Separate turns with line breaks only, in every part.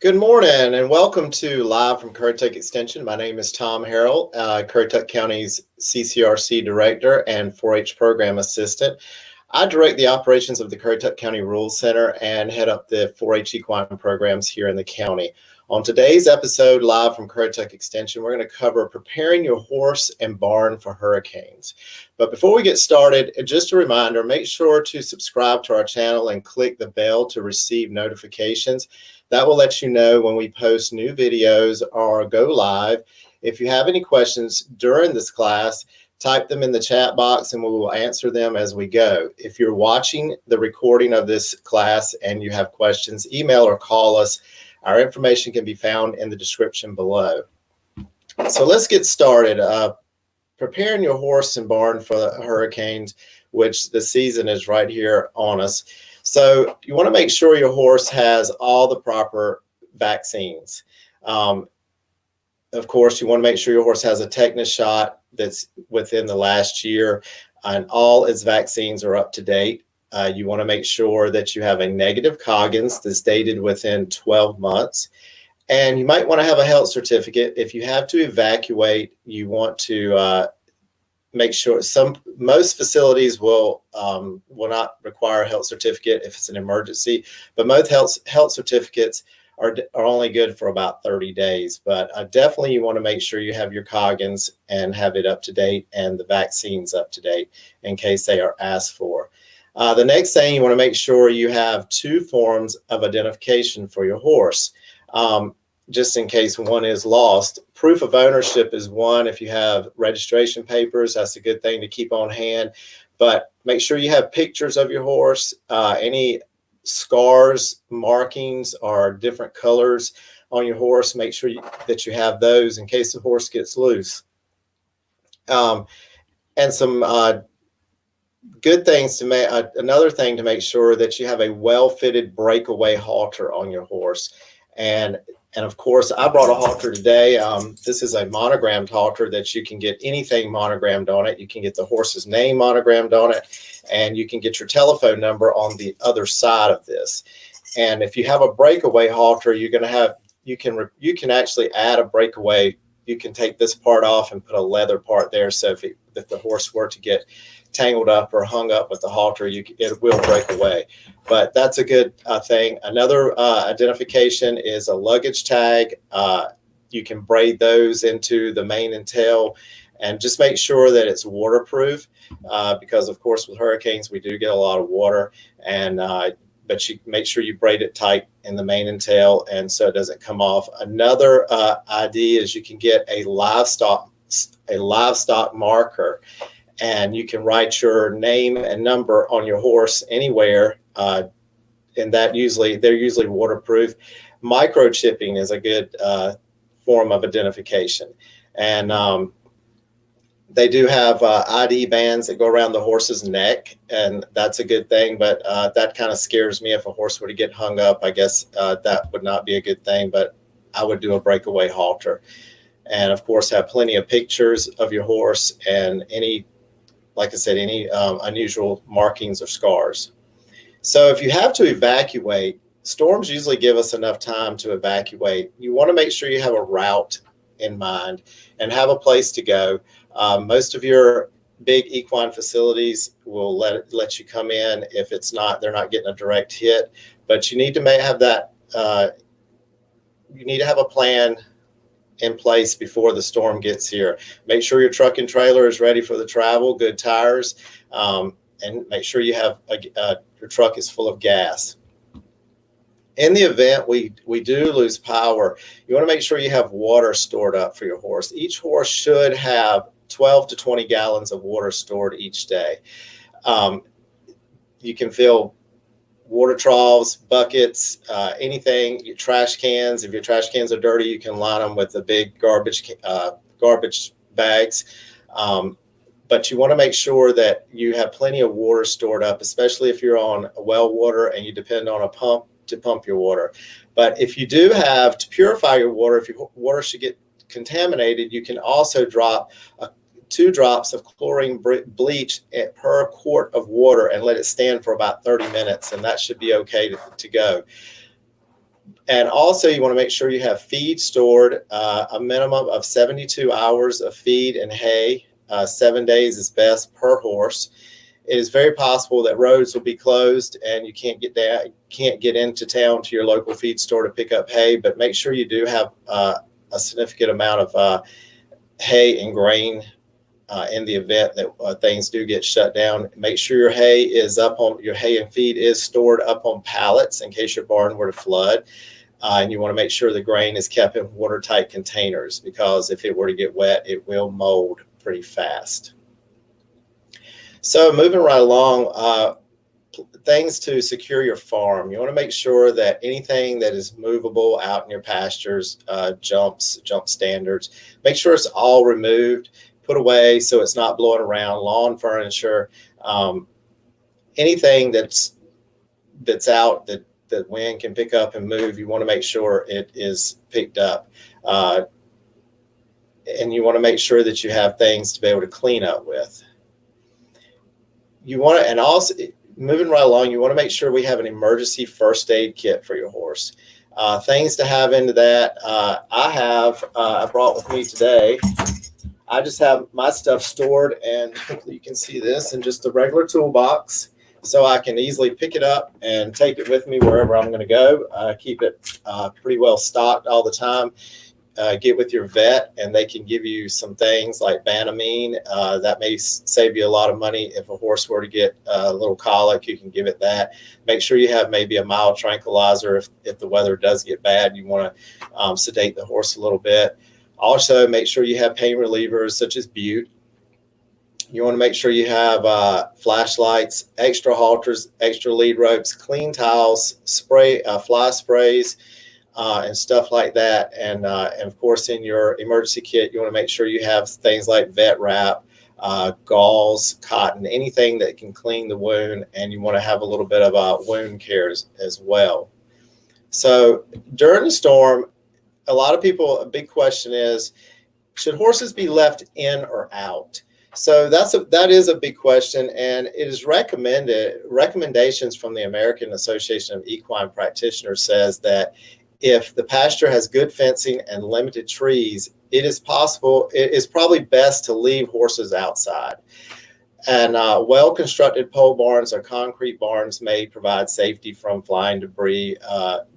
Good morning and welcome to Live from Currituck Extension. My name is Tom Harrell, Currituck County's CCRC Director and 4-H Program Assistant. I direct the operations of the Currituck County Rules Center and head up the 4-H equine programs here in the county. On today's episode, Live from Currituck Extension, we're going to cover preparing your horse and barn for hurricanes. But before we get started, just a reminder, make sure to subscribe to our channel and click the bell to receive notifications. That will let you know when we post new videos or go live. If you have any questions during this class, type them in the chat box and we will answer them as we go. If you're watching the recording of this class and you have questions, email or call us. Our information can be found in the description below. So let's get started. Preparing your horse and barn for the hurricanes, which the season is right here on us. So you want to make sure your horse has all the proper vaccines. Of course, you want to make sure your horse has a tetanus shot that's within the last year and all its vaccines are up to date. You want to make sure that you have a negative Coggins that's dated within 12 months. And you might want to have a health certificate. If you have to evacuate, you want to make sure most facilities will not require a health certificate if it's an emergency, but most health certificates are only good for about 30 days. But definitely you want to make sure you have your Coggins and have it up to date and the vaccines up to date in case they are asked for. The next thing, you want to make sure you have 2 forms of identification for your horse. Just in case one is lost. Proof of ownership is one. If you have registration papers, that's a good thing to keep on hand. But make sure you have pictures of your horse, any scars, markings, or different colors on your horse. Make sure that you have those in case the horse gets loose. And some good things to make. Another thing to make sure that you have a well-fitted breakaway halter on your horse. And of course, I brought a halter today. This is a monogrammed halter that you can get anything monogrammed on it. You can get the horse's name monogrammed on it, and you can get your telephone number on the other side of this. And if you have a breakaway halter, you're going to have you can actually add a breakaway. You can take this part off and put a leather part there. So if the horse were to get tangled up or hung up with the halter, it will break away. But that's a good thing. Another identification is a luggage tag. You can braid those into the mane and tail, and just make sure that it's waterproof because, of course, with hurricanes we do get a lot of water. And but you make sure you braid it tight in the mane and tail, and so it doesn't come off. Another ID is you can get a livestock marker. And you can write your name and number on your horse anywhere, and they're usually waterproof. Microchipping is a good form of identification, and they do have ID bands that go around the horse's neck, and that's a good thing. But that kind of scares me. If a horse were to get hung up, I guess that would not be a good thing. But I would do a breakaway halter, and of course have plenty of pictures of your horse and any unusual markings or scars. So if you have to evacuate, storms usually give us enough time to evacuate. You want to make sure you have a route in mind and have a place to go. Most of your big equine facilities will let you come in if they're not getting a direct hit, but you need to have that. You need to have a plan in place before the storm gets here. Make sure your truck and trailer is ready for the travel, good tires, and make sure you have your truck is full of gas. In the event we do lose power, you want to make sure you have water stored up for your horse. Each horse should have 12 to 20 gallons of water stored each day. You can fill water troughs, buckets, anything, your trash cans. If your trash cans are dirty, you can line them with the big garbage bags. But you want to make sure that you have plenty of water stored up, especially if you're on a well water and you depend on a pump to pump your water. But if you do have to purify your water, if your water should get contaminated, you can also drop 2 drops of chlorine bleach per quart of water and let it stand for about 30 minutes, and that should be okay to go. And also you want to make sure you have feed stored, a minimum of 72 hours of feed and hay. 7 days is best per horse. It is very possible that roads will be closed and you can't get into town to your local feed store to pick up hay, but make sure you do have a significant amount of hay and grain in the event that things do get shut down. Make sure your hay and feed is stored up on pallets in case your barn were to flood. And you want to make sure the grain is kept in watertight containers, because if it were to get wet, it will mold pretty fast. So moving right along, things to secure your farm. You want to make sure that anything that is movable out in your pastures, jump standards, make sure it's all removed, put away so it's not blowing around. Lawn furniture, anything that's out that wind can pick up and move, you want to make sure it is picked up. And you want to make sure that you have things to be able to clean up with. You want to, and also moving right along, you want to make sure we have an emergency first aid kit for your horse. Things to have into that. I brought with me today. I just have my stuff stored, and hopefully you can see this in just a regular toolbox, so I can easily pick it up and take it with me wherever I'm going to go. Keep it pretty well stocked all the time. Get with your vet, and they can give you some things like Banamine. That may save you a lot of money. If a horse were to get a little colic, you can give it that. Make sure you have maybe a mild tranquilizer. If the weather does get bad, you want to sedate the horse a little bit. Also, make sure you have pain relievers such as Butte. You want to make sure you have flashlights, extra halters, extra lead ropes, clean towels, fly sprays, and stuff like that. And of course, in your emergency kit, you want to make sure you have things like vet wrap, gauze, cotton, anything that can clean the wound. And you want to have a little bit of wound care as well. So during the storm, a big question is, should horses be left in or out? So that is a big question, and it is recommendations from the American Association of Equine Practitioners says that if the pasture has good fencing and limited trees, it is probably best to leave horses outside. And well-constructed pole barns or concrete barns may provide safety from flying debris,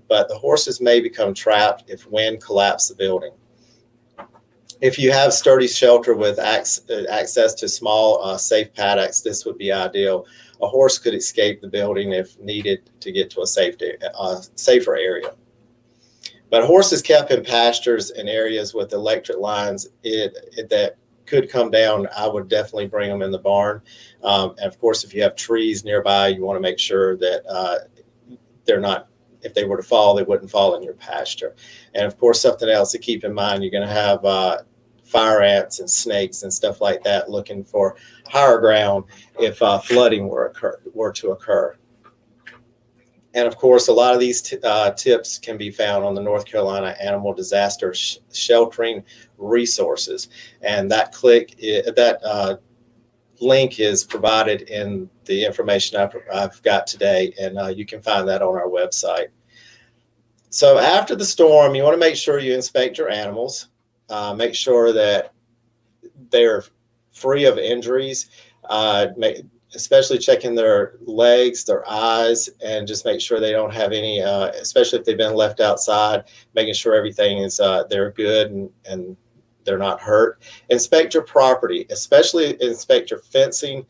but the horses may become trapped if wind collapses the building. If you have sturdy shelter with access to small, safe paddocks, this would be ideal. A horse could escape the building if needed to get to a safer area. But horses kept in pastures and areas with electric lines that could come down, I would definitely bring them in the barn. And of course, if you have trees nearby, you want to make sure that if they were to fall, they wouldn't fall in your pasture. And of course, something else to keep in mind, you're going to have fire ants and snakes and stuff like that looking for higher ground if flooding were to occur. And of course, a lot of these tips can be found on the North Carolina Animal Disaster Sheltering Resources. And that link is provided in the information I've got today, and you can find that on our website. So after the storm, you want to make sure you inspect your animals. Make sure that they're free of injuries, especially checking their legs, their eyes, and just make sure they don't have any, especially if they've been left outside, making sure everything is they're good and they're not hurt. Inspect your property, especially inspect your fencing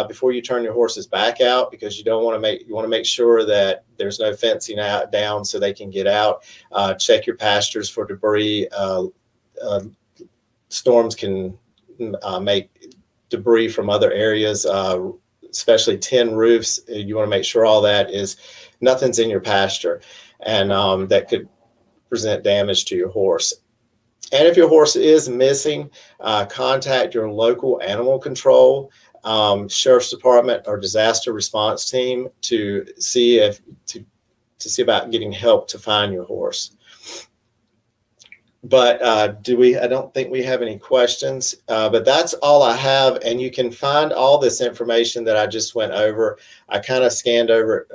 before you turn your horses back out, because you want to make sure that there's no fencing down so they can get out. Check your pastures for debris. Storms can make debris from other areas, especially tin roofs. You want to make sure all that nothing's in your pasture, and that could present damage to your horse. And if your horse is missing, contact your local animal control, sheriff's department, or disaster response team to see about getting help to find your horse. But I don't think we have any questions, but that's all I have. And you can find all this information that I just went over. I kind of scanned over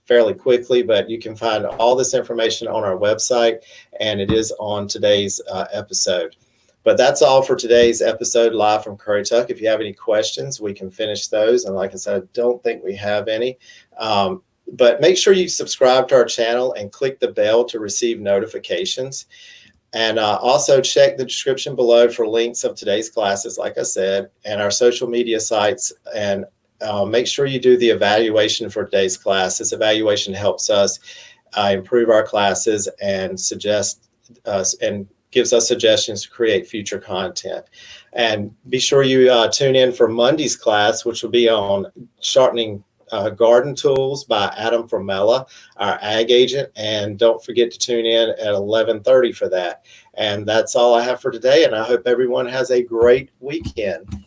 fairly quickly, but you can find all this information on our website, and it is on today's episode. But that's all for today's episode live from Currituck. If you have any questions, we can finish those. And like I said, I don't think we have any. But make sure you subscribe to our channel and click the bell to receive notifications. And also check the description below for links of today's classes, like I said, and our social media sites. And make sure you do the evaluation for today's class. This evaluation helps us improve our classes and suggest us and gives us suggestions to create future content. And be sure you tune in for Monday's class, which will be on sharpening garden tools by Adam Formella, our ag agent. And don't forget to tune in at 11:30 for that. And that's all I have for today. And I hope everyone has a great weekend.